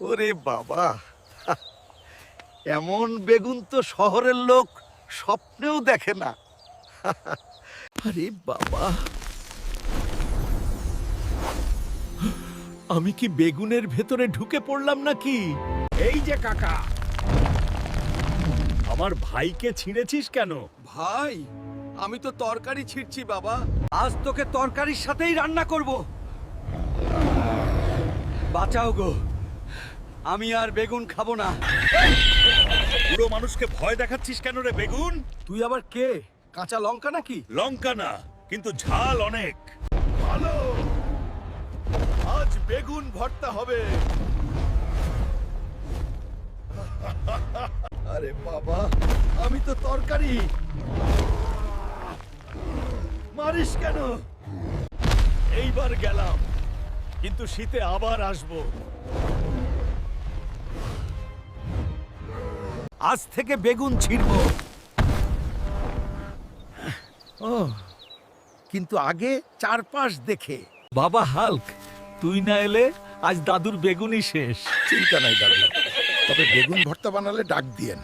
ওরে বাবা, এমন বেগুন তো শহরের লোক স্বপ্নেও দেখে না। আরে বাবা, আমি কি বেগুনের ভেতরে ঢুকে পড়লাম নাকি? এই যে কাকা, আমার ভাইকে ছিঁড়েছিস কেন? ভাই, আমি তো তরকারি ছিঁড়ছি বাবা। আজ তোকে তরকারির সাথেই রান্না করব। বাঁচাও গো, আমি আর বেগুন খাবো না। পুরো মানুষকে ভয় দেখাচ্ছিস কেন রে বেগুন? তুই আবার কে? কাঁচা লঙ্কা নাকি? লঙ্কা না, কিন্তু ঝাল অনেক। ভালো, আজ বেগুন ভর্তা হবে। আরে বাবা, আমি তো তরকারি। মারিস কেন? এইবার গেলাম, কিন্তু শীতে আবার আসবো। আজ থেকে বেগুন ছিড়ব। ও, কিন্তু আগে চারপাশ দেখে। বাবা হাল্ক, তুই না এলে আজ দাদুর বেগুনই শেষ। চিন্তা নাই দাদু, তবে বেগুন ভর্তা বানালে ডাক দিয়েন।